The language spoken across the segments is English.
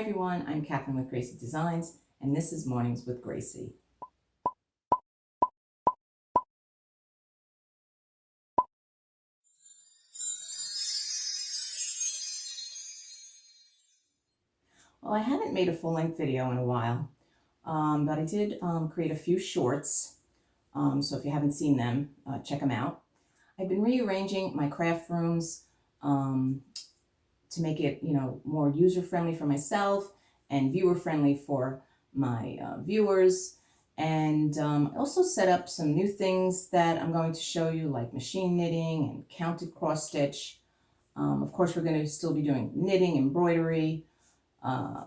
everyone, I'm Catherine with GraCee Designs, and this is Mornings with GraCee. Well, I haven't made a full-length video in a while, but I did create a few shorts, so if you haven't seen them, check them out. I've been rearranging my craft rooms to make it, more user-friendly for myself and viewer-friendly for my viewers. And also set up some new things that I'm going to show you, like machine knitting and counted cross stitch. Of course, we're going to still be doing knitting, embroidery,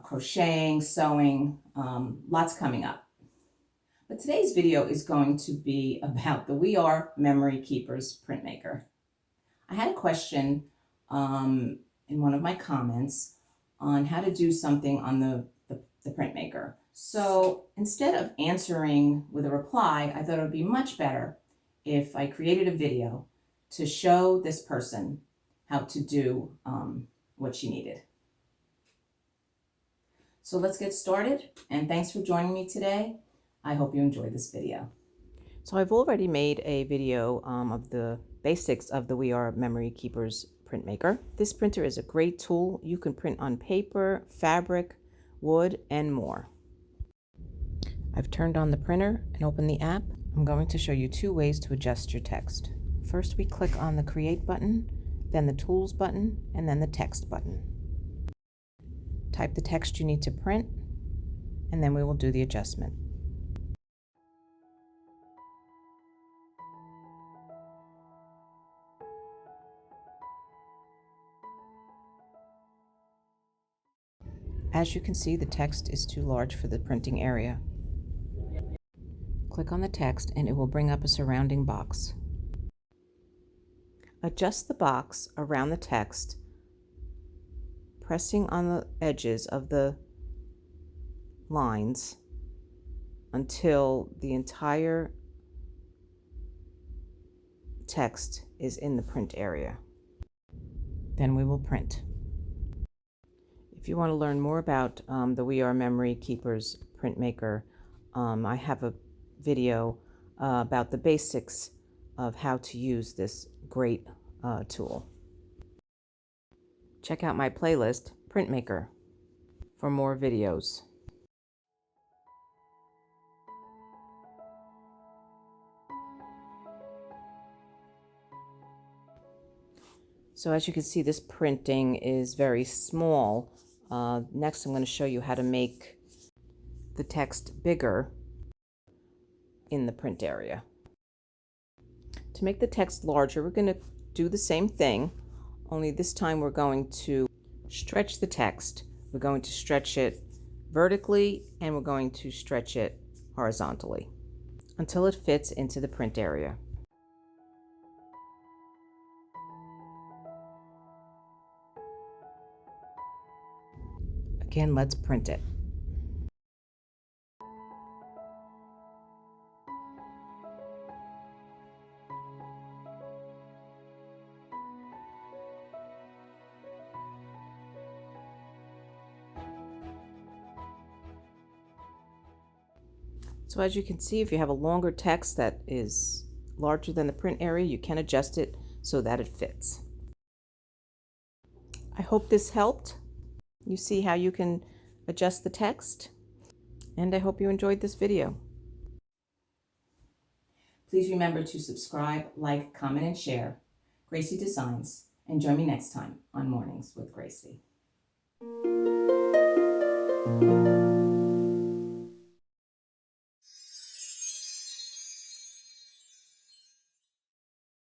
crocheting, sewing, lots coming up. But today's video is going to be about the R Memory Keepers Printmaker. I had a question in one of my comments on how to do something on the Printmaker. So instead of answering with a reply, I thought it would be much better if I created a video to show this person how to do what she needed. So let's get started, and thanks for joining me today. I hope you enjoyed this video. So I've already made a video of the basics of the R Memory Keepers Printmaker. This printer is a great tool. You can print on paper, fabric, wood, and more. I've turned on the printer and opened the app. I'm going to show you two ways to adjust your text. First, we click on the Create button, then the Tools button, and then the Text button. Type the text you need to print, and then we will do the adjustment. As you can see, the text is too large for the printing area. Click on the text and it will bring up a surrounding box. Adjust the box around the text, pressing on the edges of the lines until the entire text is in the print area. Then we will print. If you want to learn more about the R Memory Keepers Printmaker, I have a video about the basics of how to use this great tool. Check out my playlist, Printmaker, for more videos. So as you can see, this printing is very small. Next, I'm going to show you how to make the text bigger in the print area. To make the text larger, we're going to do the same thing, only this time we're going to stretch the text. We're going to stretch it vertically and we're going to stretch it horizontally until it fits into the print area. Again, let's print it. So as you can see, if you have a longer text that is larger than the print area, you can adjust it so that it fits. I hope this helped. You see how you can adjust the text, and I hope you enjoyed this video. Please remember to subscribe, like, comment, and share GraCee Designs, and join me next time on Mornings with GraCee.